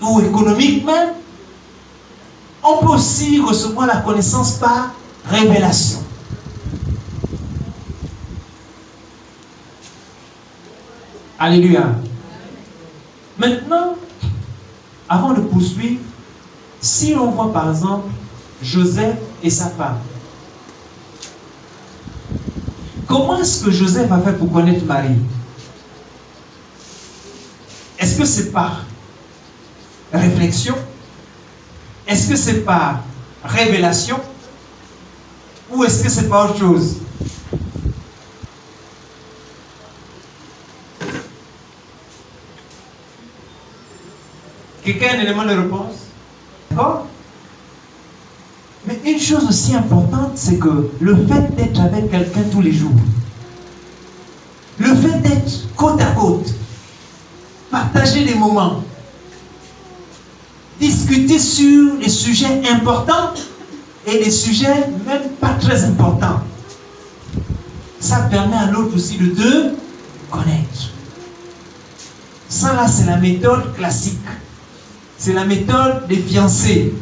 ou économique même, on peut aussi recevoir la connaissance par révélation. Alléluia. Maintenant, avant de poursuivre, si on voit par exemple Joseph et sa femme, comment est-ce que Joseph a fait pour connaître Marie? Est-ce que c'est par réflexion? Est-ce que c'est par révélation? Ou est-ce que c'est par autre chose? Quelqu'un a un élément de réponse? D'accord? Mais une chose aussi importante, c'est que le fait d'être avec quelqu'un tous les jours, le fait d'être côte à côte, partager des moments, discuter sur des sujets importants et des sujets même pas très importants, ça permet à l'autre aussi de te connaître. Ça là, c'est la méthode classique. C'est la méthode des fiancés.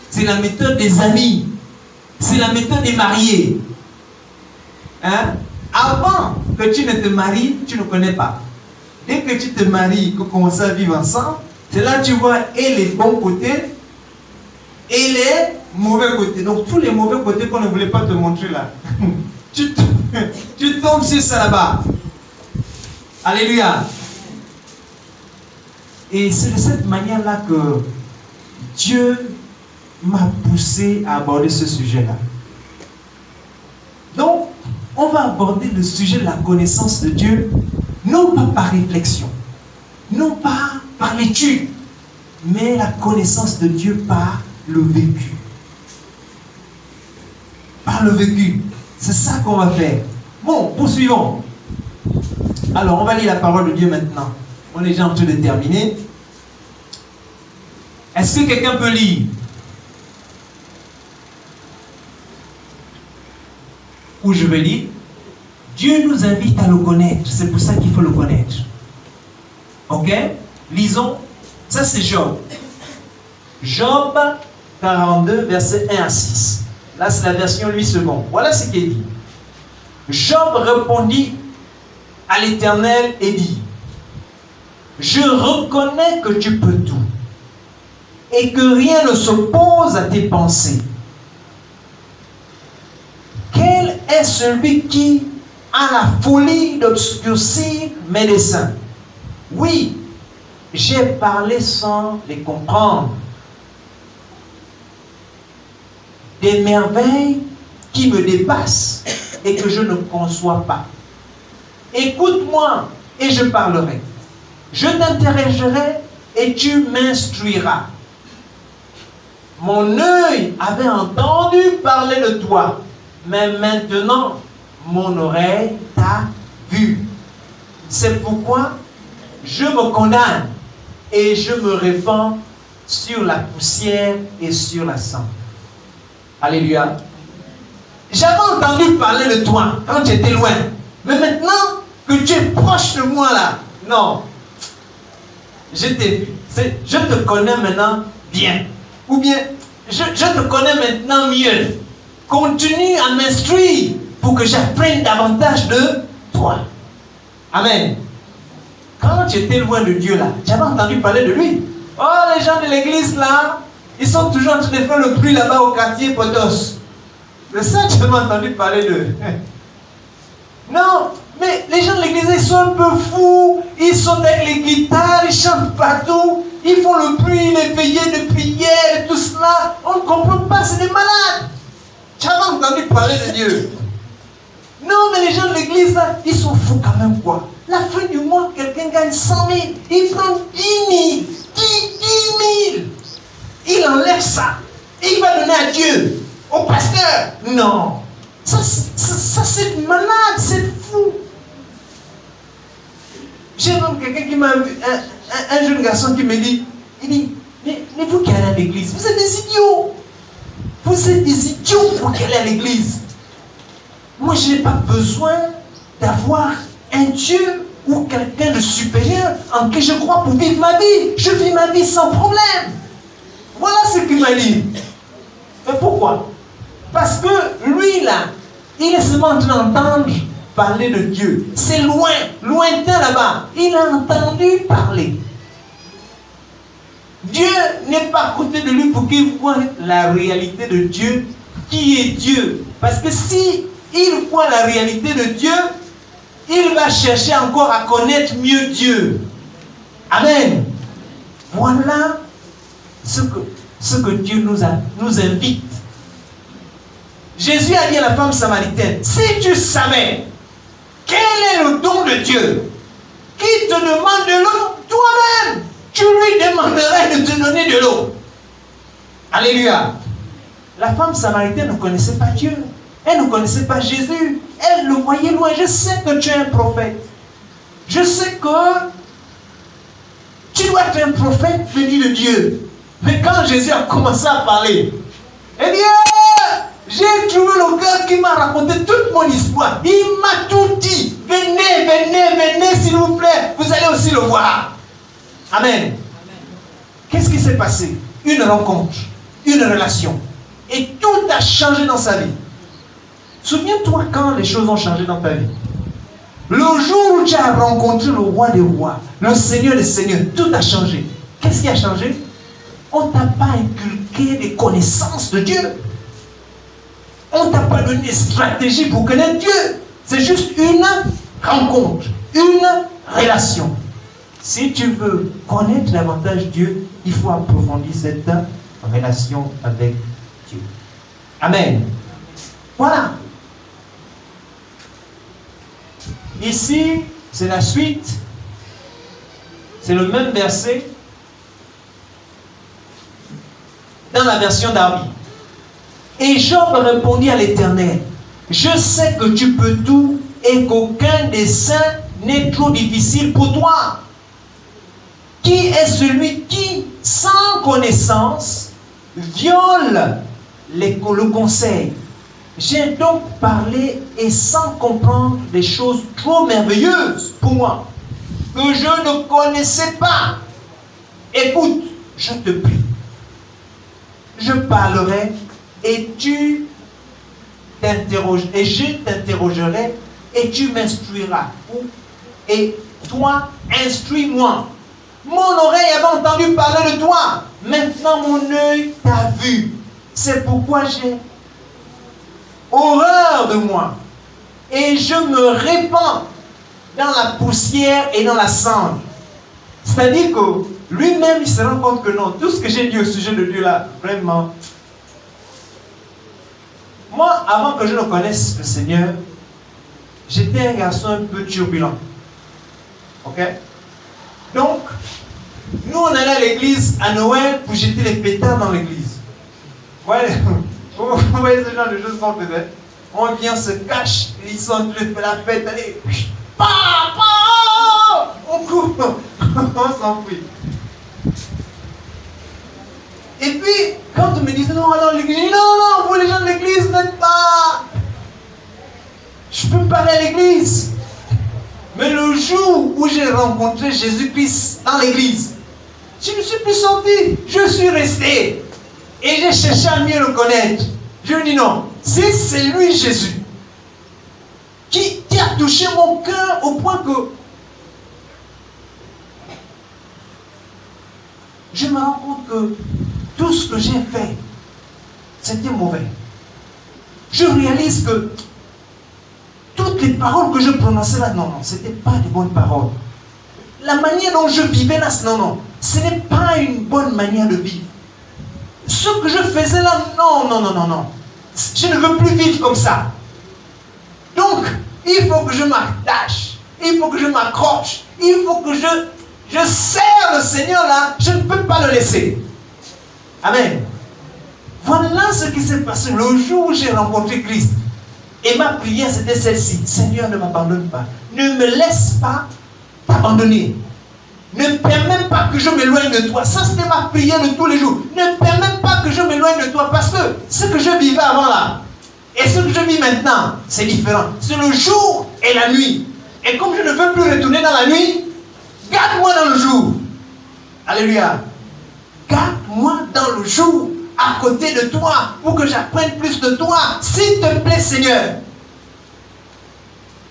C'est la méthode des amis. C'est la méthode des mariés. Hein? Avant que tu ne te maries, tu ne connais pas. Dès que tu te maries, que vous commencez à vivre ensemble, c'est là que tu vois et les bons côtés et les mauvais côtés. Donc tous les mauvais côtés qu'on ne voulait pas te montrer là. tu tombes sur ça là-bas. Alléluia. Et c'est de cette manière-là que Dieu m'a poussé à aborder ce sujet-là. Donc, on va aborder le sujet de la connaissance de Dieu, non pas par réflexion, non pas par l'étude, mais la connaissance de Dieu par le vécu. Par le vécu. C'est ça qu'on va faire. Bon, poursuivons. Alors, on va lire la parole de Dieu maintenant. On est déjà en train de terminer. Est-ce que quelqu'un peut lire? Ou je vais lire. Dieu nous invite à le connaître. C'est pour ça qu'il faut le connaître. Ok? Lisons. Ça c'est Job. Job 42, versets 1 à 6. Là c'est la version 8 secondes. Voilà ce qu'il dit. Job répondit à l'Éternel et dit: je reconnais que tu peux tout et que rien ne s'oppose à tes pensées. Quel est celui qui a la folie d'obscurcir mes desseins? Oui, j'ai parlé sans les comprendre. Des merveilles qui me dépassent et que je ne conçois pas. Écoute-moi et je parlerai. Je t'interrogerai et tu m'instruiras. Mon œil avait entendu parler de toi, mais maintenant mon oreille t'a vu. C'est pourquoi je me condamne et je me répands sur la poussière et sur la cendre. Alléluia. J'avais entendu parler de toi quand tu étais loin, mais maintenant que tu es proche de moi là, non. Je t'ai vu. Je te connais maintenant bien. Ou bien, je te connais maintenant mieux. Continue à m'instruire pour que j'apprenne davantage de toi. Amen. Quand tu étais loin de Dieu là, j'avais entendu parler de lui. Oh, les gens de l'église là, ils sont toujours en train de faire le bruit là-bas au quartier Potos. C'est ça que j'avais entendu parler d'eux. Non, mais les gens de l'église, ils sont un peu fous. Ils sont avec les guitares, ils chantent partout. Ils font le bruit, les veillées de prière et tout cela. On ne comprend pas, c'est des malades. J'avais entendu parler de Dieu. Non, mais les gens de l'église, là, ils sont fous quand même, quoi. La fin du mois, quelqu'un gagne 100 000. Il prend 10 000. 10 000. Il enlève ça. Et il va donner à Dieu, au pasteur. Non. Ça c'est malade, c'est fou. J'ai même quelqu'un qui m'a vu, un jeune garçon qui me dit, il dit, mais vous qui allez à l'église, vous êtes des idiots. Vous êtes des idiots pour qui allez à l'église. Moi, je n'ai pas besoin d'avoir un Dieu ou quelqu'un de supérieur en qui je crois pour vivre ma vie. Je vis ma vie sans problème. Voilà ce qu'il m'a dit. Mais pourquoi? Parce que lui là, il est seulement en train d'entendre parler de Dieu. C'est loin, lointain là-bas. Il a entendu parler. Dieu n'est pas à côté de lui pour qu'il voit la réalité de Dieu, qui est Dieu. Parce que si il voit la réalité de Dieu, il va chercher encore à connaître mieux Dieu. Amen. Voilà ce que Dieu nous invite. Jésus a dit à la femme samaritaine, si tu savais quel est le don de Dieu, qui te demande de l'eau, toi-même, tu lui demanderais de te donner de l'eau. Alléluia. La femme samaritaine ne connaissait pas Dieu. Elle ne connaissait pas Jésus. Elle le voyait loin. Je sais que tu es un prophète. Je sais que tu dois être un prophète venu de Dieu. Mais quand Jésus a commencé à parler, eh bien, j'ai trouvé le gars qui m'a raconté toute mon histoire. Il m'a tout dit. Venez, venez, venez, s'il vous plaît. Vous allez aussi le voir. Amen. Qu'est-ce qui s'est passé? Une rencontre, une relation. Et tout a changé dans sa vie. Souviens-toi quand les choses ont changé dans ta vie. Le jour où tu as rencontré le roi des rois, le Seigneur des seigneurs, tout a changé. Qu'est-ce qui a changé? On ne t'a pas inculqué des connaissances de Dieu. On ne t'a pas donné des stratégies pour connaître Dieu. C'est juste une rencontre, une relation. Si tu veux connaître davantage Dieu, il faut approfondir cette relation avec Dieu. Amen. Voilà. Ici, c'est la suite. C'est le même verset dans la version Darby. Et Job répondit à l'Éternel, je sais que tu peux tout et qu'aucun dessein n'est trop difficile pour toi. Qui est celui qui, sans connaissance, viole le conseil? J'ai donc parlé et sans comprendre des choses trop merveilleuses pour moi, que je ne connaissais pas. Écoute, je te prie. Je parlerai et tu t'interroges, et je t'interrogerai et tu m'instruiras. Et toi, instruis-moi. Mon oreille avait entendu parler de toi. Maintenant, mon œil t'a vu. C'est pourquoi j'ai horreur de moi. Et je me répands dans la poussière et dans la cendre. C'est-à-dire que lui-même, il se rend compte que non, tout ce que j'ai dit au sujet de Dieu là, vraiment. Moi, avant que je ne connaisse le Seigneur, j'étais un garçon un peu turbulent. Ok? Donc, nous on allait à l'église à Noël pour jeter les pétards dans l'église. Vous voyez ce genre de choses qu'on faisait? On vient, se cache, ils sont en train de faire la fête, allez, on court, on s'enfuit. Et puis, quand on me disait non, alors l'église, je dis non, vous les gens de l'église, n'êtes pas. Je peux pas aller à l'église. Mais le jour où j'ai rencontré Jésus-Christ dans l'église, je ne suis plus sorti, je suis resté. Et j'ai cherché à mieux le connaître. Je lui dis non, si c'est lui Jésus qui a touché mon cœur au point que je me rends compte que tout ce que j'ai fait, c'était mauvais. Je réalise que toutes les paroles que je prononçais là, non, ce n'était pas des bonnes paroles. La manière dont je vivais là, non, ce n'est pas une bonne manière de vivre. Ce que je faisais là, non. Je ne veux plus vivre comme ça. Donc, il faut que je m'attache, il faut que je m'accroche, il faut que je serre le Seigneur là, je ne peux pas le laisser. Amen. Voilà ce qui s'est passé le jour où j'ai rencontré Christ. Et ma prière c'était celle-ci. Seigneur, ne m'abandonne pas. Ne me laisse pas t'abandonner. Ne permets pas que je m'éloigne de toi. Ça c'était ma prière de tous les jours. Ne permets pas que je m'éloigne de toi. Parce que ce que je vivais avant là, et ce que je vis maintenant, c'est différent. C'est le jour et la nuit. Et comme je ne veux plus retourner dans la nuit, garde-moi dans le jour. Alléluia. Garde-moi dans le jour, à côté de toi, pour que j'apprenne plus de toi. S'il te plaît, Seigneur.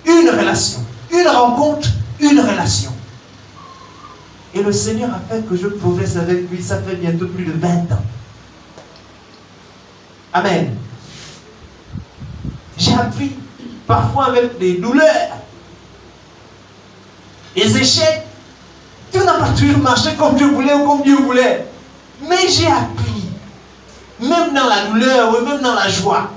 Une relation, une rencontre, une relation. Et le Seigneur a fait que je progresse avec lui. Ça fait bientôt plus de 20 ans. Amen. J'ai appris, parfois avec des douleurs, des échecs. Tout n'a pas toujours marché comme je voulais ou comme Dieu voulait. Mais j'ai appris, même dans la douleur ou même dans la joie,